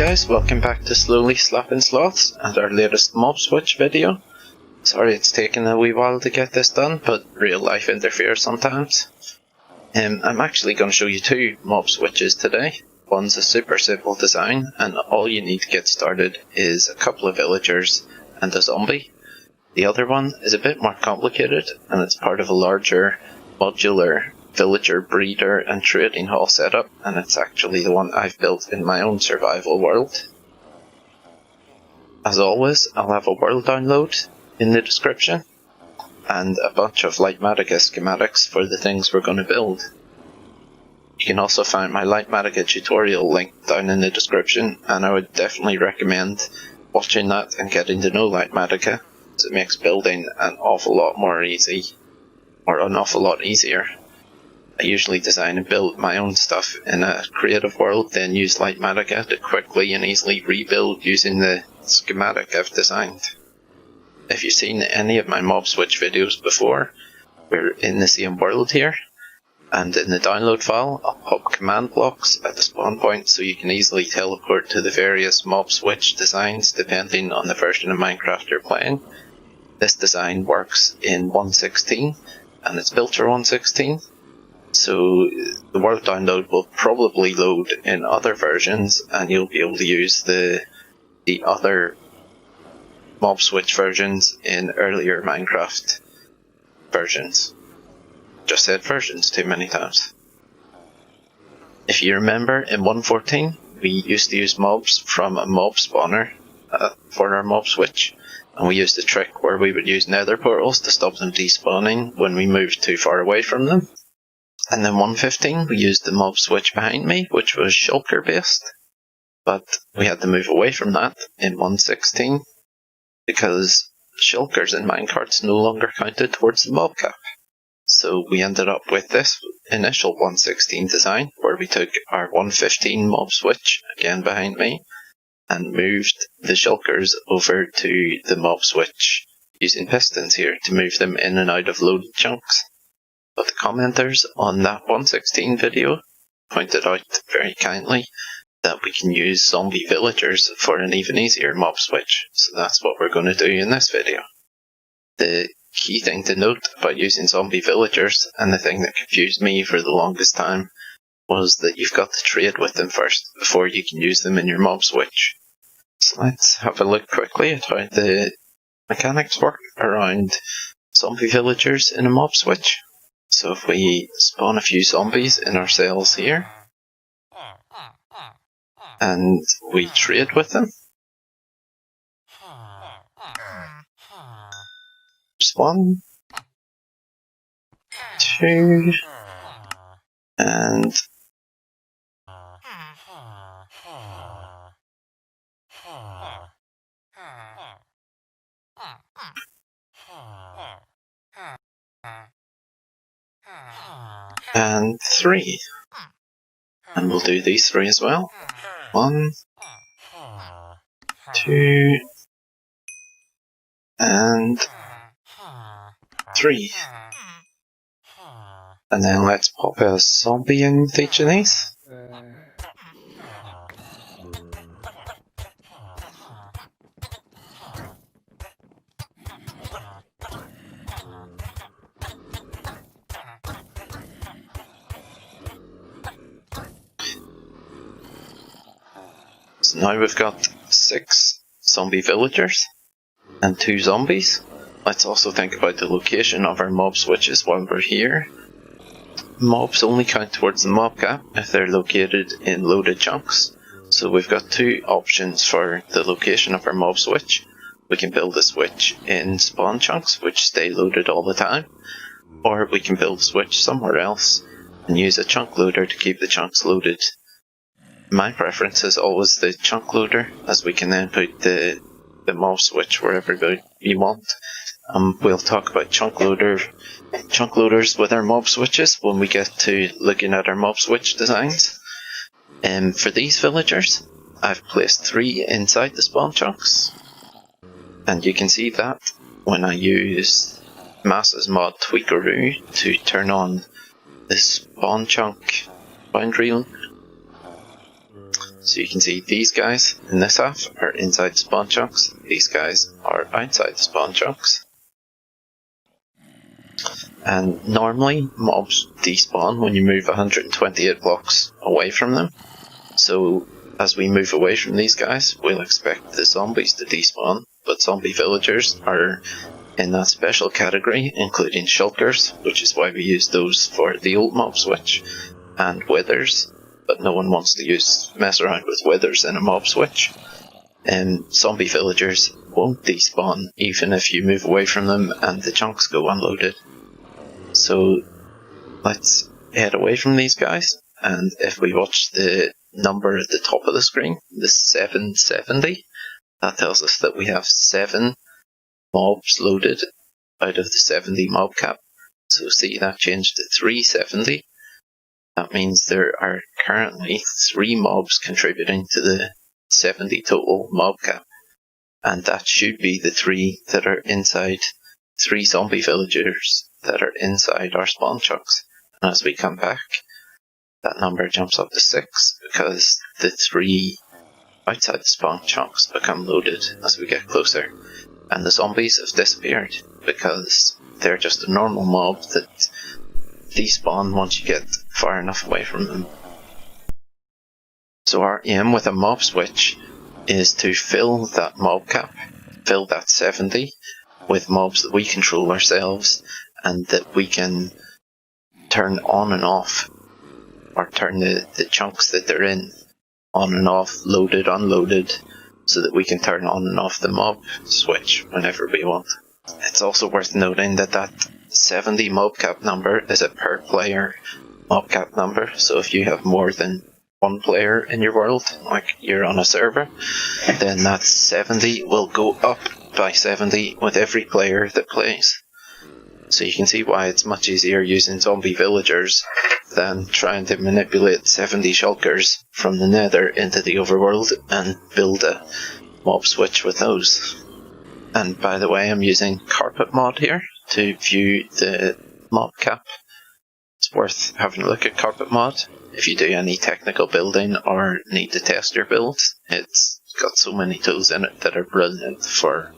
guys, welcome back to Slowly Slapping Sloths and our latest mob switch video. Sorry it's taken a wee while to get this done, but real life interferes sometimes. I'm actually going to show you two mob switches today. One's a super simple design and all you need to get started is a couple of villagers and a zombie. The other one is a bit more complicated and it's part of a larger modular villager, breeder and trading hall setup, and it's actually the one I've built in my own survival world. As always, I'll have a world download in the description and a bunch of Lightmatica schematics for the things we're going to build. You can also find my Lightmatica tutorial link down in the description, and I would definitely recommend watching that and getting to know Lightmatica, as it makes building an awful lot more easy, or an awful lot easier. I usually design and build my own stuff in a creative world, then use Lightmatica to quickly and easily rebuild using the schematic I've designed. If you've seen any of my mob switch videos before, we're in the same world here, and in the download file I'll pop command blocks at the spawn point so you can easily teleport to the various mob switch designs depending on the version of Minecraft you're playing. This design works in 1.16 and it's built for 1.16. So the world download will probably load in other versions and you'll be able to use the other mob switch versions in earlier Minecraft versions. Just said versions too many times. If you remember, in 1.14 we used to use mobs from a mob spawner for our mob switch, and we used a trick where we would use nether portals to stop them despawning when we moved too far away from them. And then 1.15 we used the mob switch behind me, which was shulker based, but we had to move away from that in 1.16 because shulkers in minecarts no longer counted towards the mob cap. So we ended up with this initial 1.16 design where we took our 1.15 mob switch, again behind me, and moved the shulkers over to the mob switch using pistons here to move them in and out of loaded chunks. But the commenters on that 1.16 video pointed out very kindly that we can use zombie villagers for an even easier mob switch, so that's what we're going to do in this video. The key thing to note about using zombie villagers, and the thing that confused me for the longest time, was that you've got to trade with them first before you can use them in your mob switch. So let's have a look quickly at how the mechanics work around zombie villagers in a mob switch. So if we spawn a few zombies in our cells here, and we trade with them, there's 1, 2, and 3. And we'll do these 3 as well. 1, 2, and 3. And then let's pop a zombie in with each of these. So now we've got 6 zombie villagers and 2 zombies. Let's also think about the location of our mob switches while we're here. Mobs only count towards the mob cap if they're located in loaded chunks. So we've got 2 options for the location of our mob switch. We can build a switch in spawn chunks which stay loaded all the time, or we can build a switch somewhere else and use a chunk loader to keep the chunks loaded. My preference is always the chunk loader, as we can then put the mob switch wherever we want. We'll talk about chunk loaders with our mob switches when we get to looking at our mob switch designs. For these villagers, I've placed 3 inside the spawn chunks, and you can see that when I use Masses mod Tweakeroo to turn on the spawn chunk boundary So you can see these guys in this half are inside the spawn chunks, these guys are outside the spawn chunks. And normally mobs despawn when you move 128 blocks away from them. So as we move away from these guys, we'll expect the zombies to despawn, but zombie villagers are in that special category, including shulkers, which is why we use those for the old mob switch, and withers, but no one wants to mess around with withers in a mob switch. And zombie villagers won't despawn even if you move away from them and the chunks go unloaded. So let's head away from these guys, and if we watch the number at the top of the screen, the 770, that tells us that we have 7 mobs loaded out of the 70 mob cap. So see, that changed to 370. That means there are currently 3 mobs contributing to the 70 total mob cap, and that should be the 3 that are inside, 3 zombie villagers that are inside our spawn chunks. And as we come back, that number jumps up to 6 because the 3 outside the spawn chunks become loaded as we get closer. And the zombies have disappeared because they're just a normal mob that despawn once you get far enough away from them. So our aim with a mob switch is to fill that mob cap, fill that 70, with mobs that we control ourselves and that we can turn on and off, or turn the chunks that they're in on and off, loaded, unloaded, so that we can turn on and off the mob switch whenever we want. It's also worth noting that that 70 mob cap number is a per player mob cap number, so if you have more than 1 player in your world, like you're on a server, then that 70 will go up by 70 with every player that plays. So you can see why it's much easier using zombie villagers than trying to manipulate 70 shulkers from the nether into the overworld and build a mob switch with those. And by the way, I'm using carpet mod here to view the mob cap. It's worth having a look at carpet mod if you do any technical building or need to test your builds. It's got so many tools in it that are brilliant for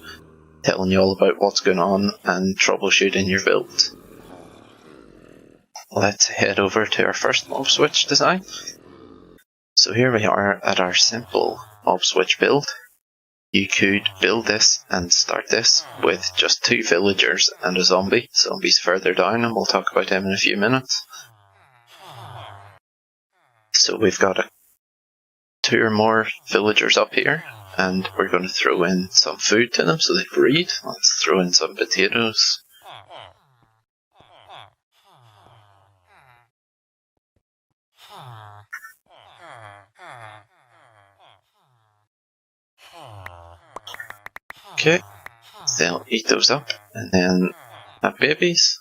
telling you all about what's going on and troubleshooting your build. Let's head over to our first mob switch design. So here we are at our simple mob switch build. You could build this and start this with just 2 villagers and a zombie. Zombie's further down and we'll talk about him in a few minutes. So we've got 2 or more villagers up here, and we're going to throw in some food to them so they breed. Let's throw in some potatoes. Okay, they'll eat those up and then have babies.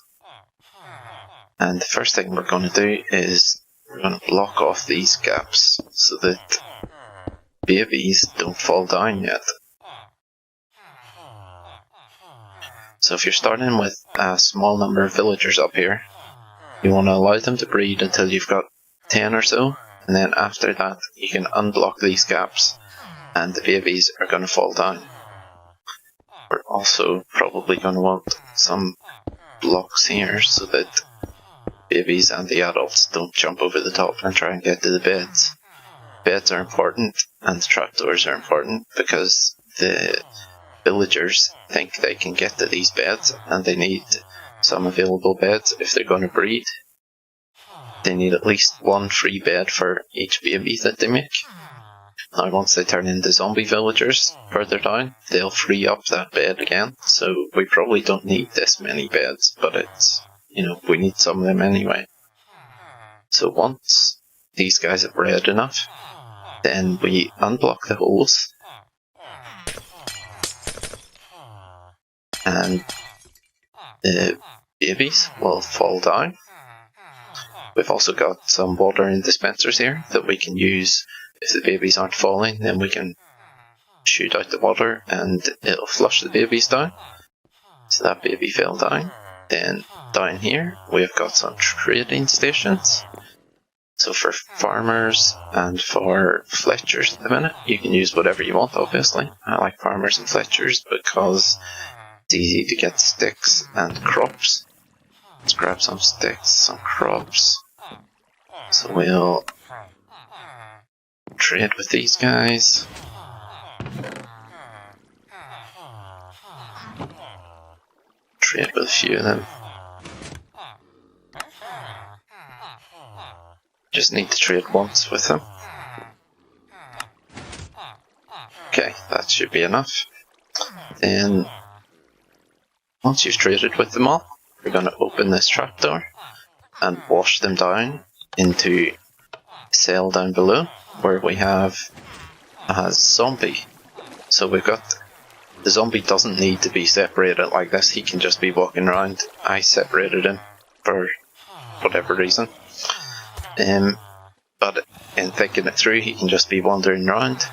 And the first thing we're going to do is we're going to block off these gaps so that babies don't fall down yet. So if you're starting with a small number of villagers up here, you want to allow them to breed until you've got 10 or so, and then after that you can unblock these gaps and the babies are going to fall down. We're also probably going to want some blocks here so that babies and the adults don't jump over the top and try and get to the beds. Beds are important and trapdoors are important because the villagers think they can get to these beds and they need some available beds if they're going to breed. They need at least 1 free bed for each baby that they make. Now once they turn into zombie villagers further down, they'll free up that bed again, so we probably don't need this many beds, but it's, we need some of them anyway. So once these guys have bred enough, then we unblock the holes, and the babies will fall down. We've also got some watering dispensers here that we can use. If the babies aren't falling, then we can shoot out the water and it'll flush the babies down. So that baby fell down. Then down here we've got some trading stations. So for farmers and for fletchers at the minute, you can use whatever you want, obviously. I like farmers and fletchers because it's easy to get sticks and crops. Let's grab some sticks, some crops. So we'll trade with these guys. Trade with a few of them. Just need to trade once with them. Okay, that should be enough. Then, once you've traded with them all, we're going to open this trapdoor and wash them down into a cell down below where we have a zombie. So we've got, the zombie doesn't need to be separated like this, he can just be walking around. I separated him for whatever reason. But in thinking it through, he can just be wandering around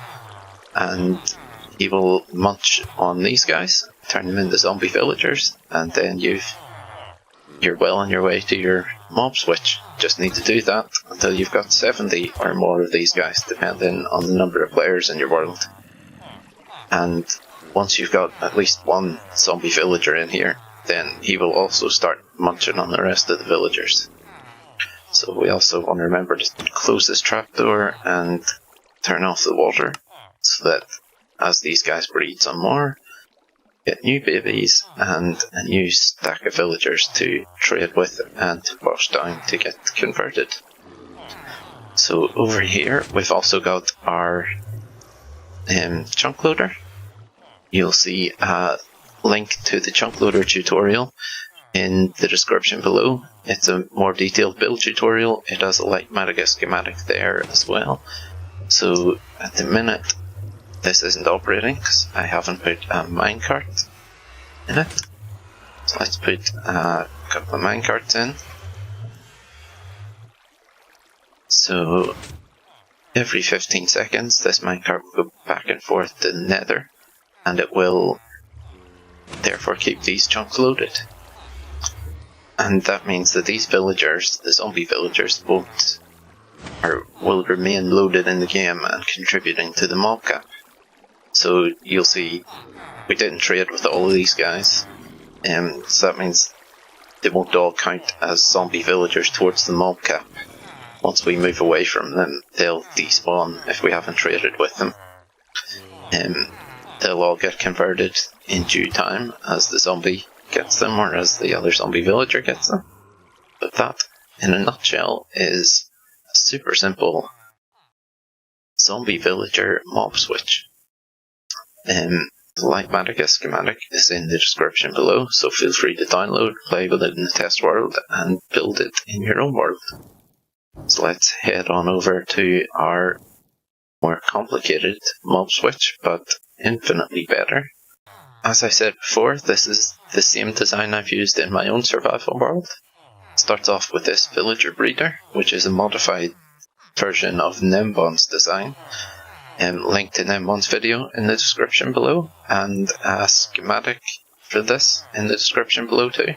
and he will munch on these guys, turn them into zombie villagers, and then you're well on your way to your mob switch. Just need to do that until you've got 70 or more of these guys, depending on the number of players in your world. And once you've got at least one zombie villager in here, then he will also start munching on the rest of the villagers. So we also want to remember to close this trapdoor and turn off the water, so that as these guys breed some more, get new babies and a new stack of villagers to trade with and to wash down to get converted. So over here we've also got our chunk loader. You'll see a link to the chunk loader tutorial in the description below. It's a more detailed build tutorial. It has a Schematic schematic there as well. So at the minute this isn't operating because I haven't put a minecart in it. So let's put a couple of minecarts in. So every 15 seconds this minecart will go back and forth to the nether, and it will therefore keep these chunks loaded. And that means that these villagers, the zombie villagers, will remain loaded in the game and contributing to the mob cap. So you'll see we didn't trade with all of these guys, so that means they won't all count as zombie villagers towards the mob cap. Once we move away from them, they'll despawn if we haven't traded with them. They'll all get converted in due time as the zombie gets them, or as the other zombie villager gets them. But that, in a nutshell, is a super simple zombie villager mob switch. The Schematic schematic is in the description below, so feel free to download, play with it in the test world, and build it in your own world. So let's head on over to our more complicated mob switch, but infinitely better. As I said before, this is the same design I've used in my own survival world. It starts off with this villager breeder, which is a modified version of Nembon's design. Link to Nembon's video in the description below, and a schematic for this in the description below too.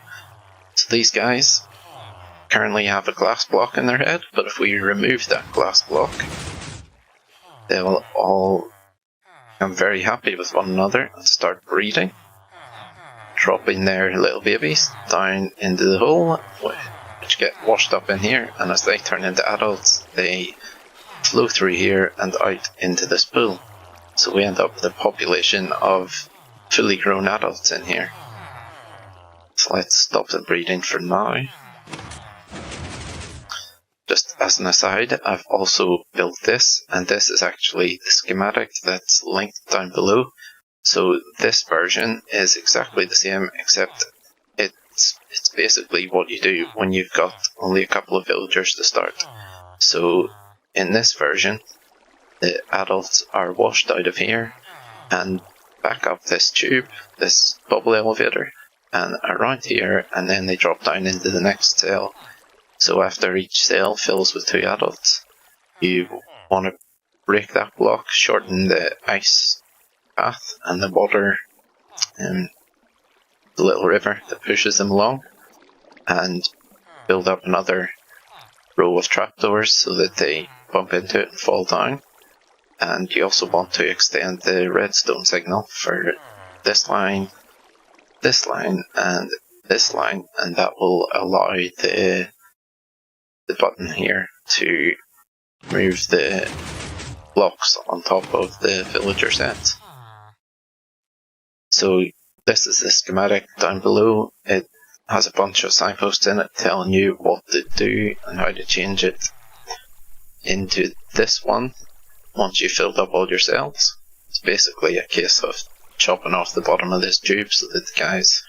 So these guys currently have a glass block in their head, but if we remove that glass block, they'll all become very happy with one another and start breeding, dropping their little babies down into the hole, which get washed up in here, and as they turn into adults, they flow through here and out into this pool. So we end up with a population of fully grown adults in here. So let's stop the breeding for now. Just as an aside, I've also built this, and this is actually the schematic that's linked down below. So this version is exactly the same, except it's basically what you do when you've got only a couple of villagers to start. So in this version, the adults are washed out of here and back up this tube, this bubble elevator, and around here, and then they drop down into the next cell. So after each cell fills with 2 adults, you want to break that block, shorten the ice path and the water, the little river that pushes them along, and build up another row of trapdoors so that they bump into it and fall down. And you also want to extend the redstone signal for this line, and this line, and that will allow the button here to move the blocks on top of the villager set. So this is the schematic down below. It has a bunch of signposts in it telling you what to do and how to change it into this one once you've filled up all your cells. It's basically a case of chopping off the bottom of this tube so that the guys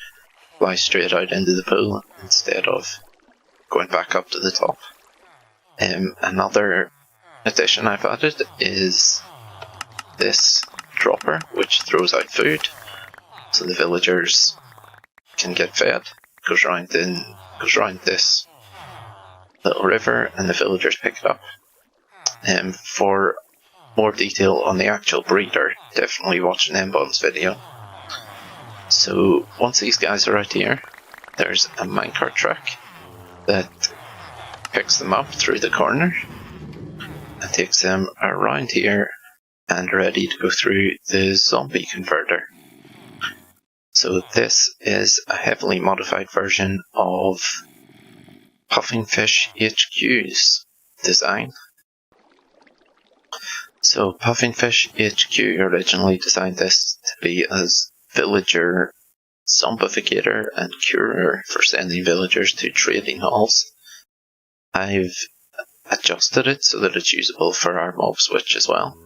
fly straight out into the pool instead of going back up to the top. Another addition I've added is this dropper, which throws out food so the villagers can get fed. Goes round this little river and the villagers pick it up. For more detail on the actual breeder, definitely watch an Mbon's video. So once these guys are out here, there's a minecart track that picks them up through the corner and takes them around here and ready to go through the zombie converter. So this is a heavily modified version of Puffingfish HQ's design. So Puffingfish HQ originally designed this to be as villager zombificator and curer for sending villagers to trading halls. I've adjusted it so that it's usable for our mob switch as well.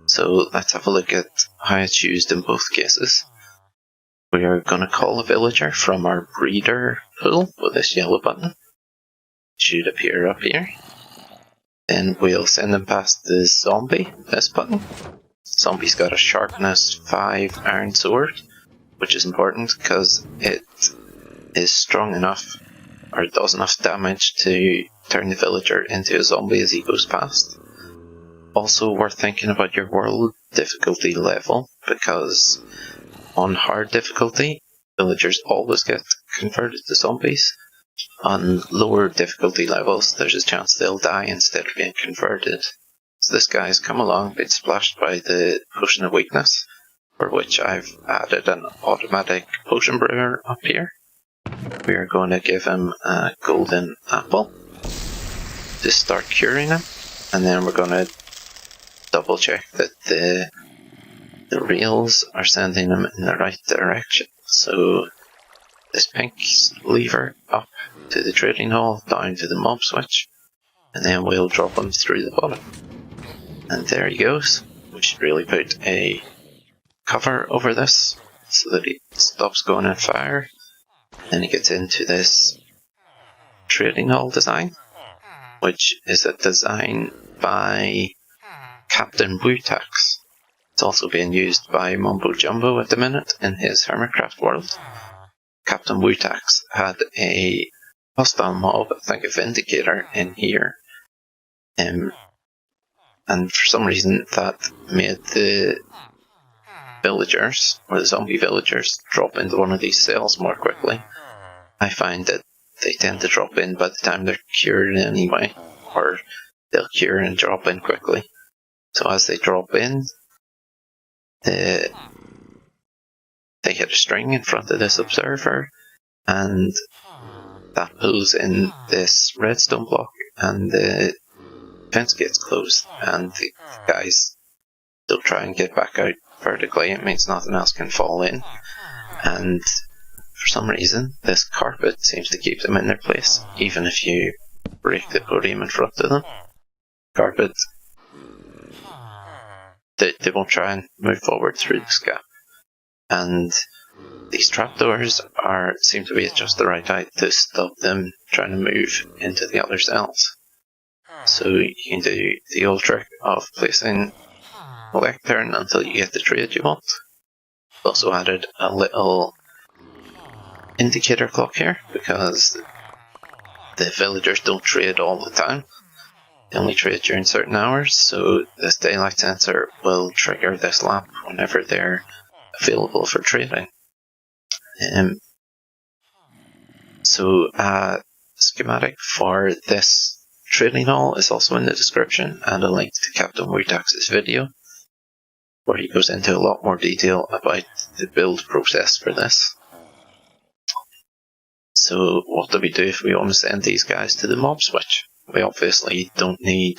So let's have a look at how it's used in both cases. We are going to call a villager from our breeder pool with this yellow button. It should appear up here. Then we'll send them past the zombie, this button. Zombie's got a sharpness 5 iron sword, which is important because it is strong enough, or it does enough damage to turn the villager into a zombie as he goes past. Also worth thinking about your world difficulty level, because on hard difficulty, villagers always get converted to zombies. On lower difficulty levels, there's a chance they'll die instead of being converted. So this guy's come along, been splashed by the potion of weakness, for which I've added an automatic potion brewer up here. We are going to give him a golden apple to start curing him, and then we're going to double check that the rails are sending him in the right direction. So this pink lever up to the trading hall, down to the mob switch, and then we'll drop him through the bottom. And there he goes. We should really put a cover over this so that he stops going on fire. Then he gets into this trading hall design, which is a design by Captain Wutax. It's also being used by Mumbo Jumbo at the minute in his Hermitcraft world. Captain Wutax had a hostile mob, I think a Vindicator, in here. And for some reason that made the villagers, or the zombie villagers, drop into one of these cells more quickly. I find that they tend to drop in by the time they're cured anyway, or they'll cure and drop in quickly. So as they drop in, they hit a string in front of this observer, and that pulls in this redstone block, and the fence gets closed, and the guys still try and get back out vertically. It means nothing else can fall in, and for some reason this carpet seems to keep them in their place, even if you break the podium in front of them. Carpet, they won't try and move forward through this gap. And these trapdoors seem to be at just the right height to stop them trying to move into the other cells. So you can do the old trick of placing a lectern until you get the trade you want. Also added a little indicator clock here, because the villagers don't trade all the time. They only trade during certain hours, so this daylight sensor will trigger this lamp whenever they're available for trading. So schematic for this trading hall is also in the description, and a link to Captain Wutax's video, where he goes into a lot more detail about the build process for this. So what do we do if we want to send these guys to the mob switch? We obviously don't need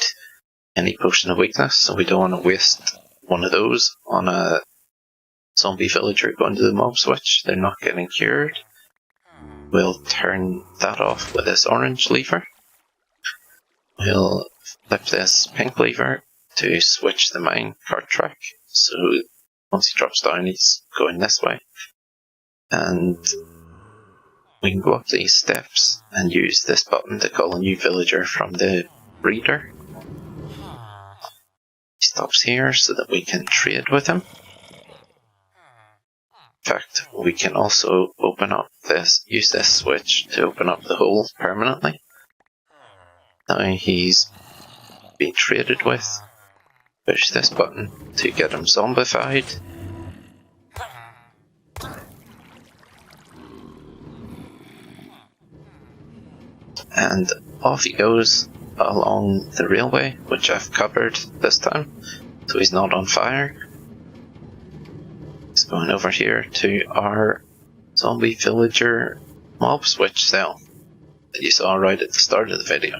any potion of weakness, so we don't want to waste one of those on a zombie villager going to the mob switch. They're not getting cured. We'll turn that off with this orange lever. We'll flip this pink lever to switch the mine cart track, so once he drops down he's going this way. And we can go up these steps and use this button to call a new villager from the breeder. He stops here so that we can trade with him. In fact, we can also use this switch to open up the hole permanently. Now he's being traded with. Push this button to get him zombified. And off he goes along the railway, which I've covered this time, so he's not on fire. He's going over here to our zombie villager mob switch cell that you saw right at the start of the video.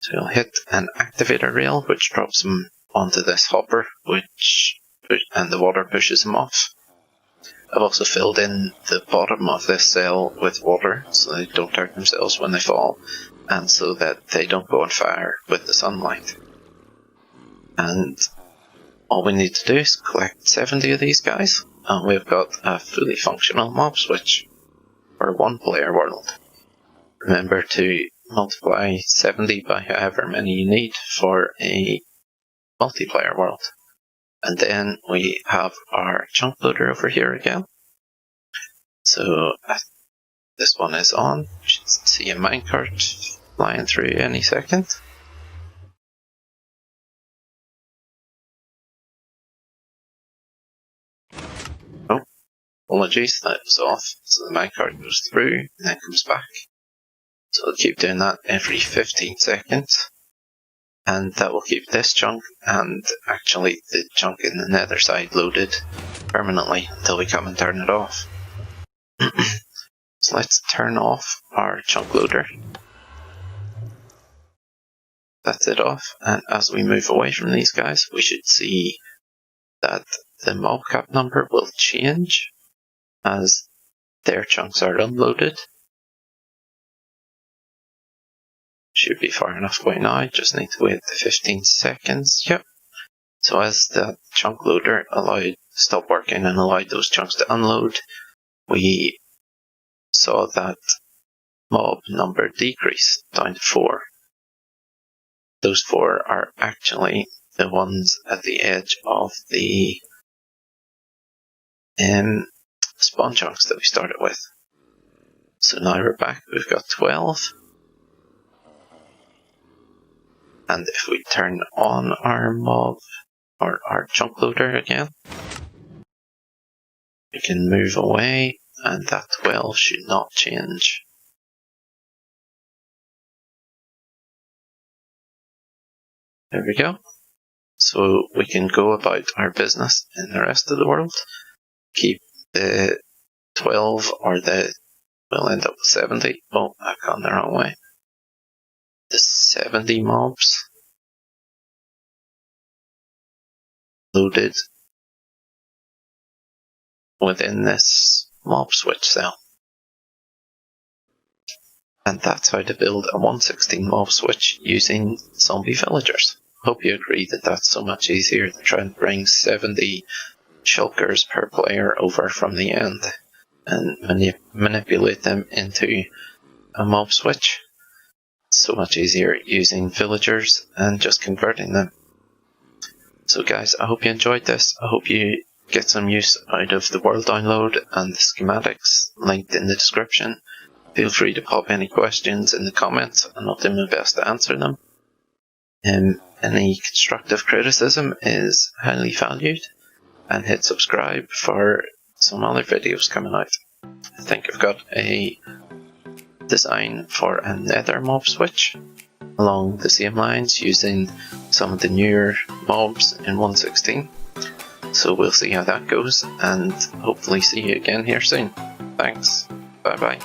So he'll hit an activator rail, which drops him onto this hopper, and the water pushes him off. I've also filled in the bottom of this cell with water so they don't hurt themselves when they fall, and so that they don't go on fire with the sunlight. And all we need to do is collect 70 of these guys, and we've got a fully functional mob switch for a one-player world. Remember to multiply 70 by however many you need for a multiplayer world. And then we have our chunk loader over here again. So this one is on. You should see a minecart flying through any second. Oh, apologies, that was off. So the minecart goes through and then comes back. So we'll keep doing that every 15 seconds. And that will keep this chunk and actually the chunk in the nether side loaded permanently until we come and turn it off. So let's turn off our chunk loader. That's it off, and as we move away from these guys we should see that the mob cap number will change as their chunks are unloaded. Should be far enough away now, just need to wait the 15 seconds. Yep. So as the chunk loader stopped working and allowed those chunks to unload, we saw that mob number decrease down to 4. Those 4 are actually the ones at the edge of the spawn chunks that we started with. So now we're back, we've got 12. And if we turn on our mob, or our chunk loader again, we can move away, and that 12 should not change. There we go. So we can go about our business in the rest of the world. Keep the 12 we'll end up with 70. Oh, I've gone the wrong way. The 70 mobs loaded within this mob switch cell. And that's how to build a 116 mob switch using zombie villagers. Hope you agree that that's so much easier than trying to bring 70 shulkers per player over from the end and manipulate them into a mob switch. So much easier using villagers and just converting them. So guys, I hope you enjoyed this. I hope you get some use out of the world download and the schematics linked in the description. Feel free to pop any questions in the comments and I'll do my best to answer them. Any constructive criticism is highly valued, and hit subscribe for some other videos coming out. I think I've got a design for a nether mob switch along the same lines using some of the newer mobs in 1.16. So we'll see how that goes, and hopefully see you again here soon. Thanks. Bye bye.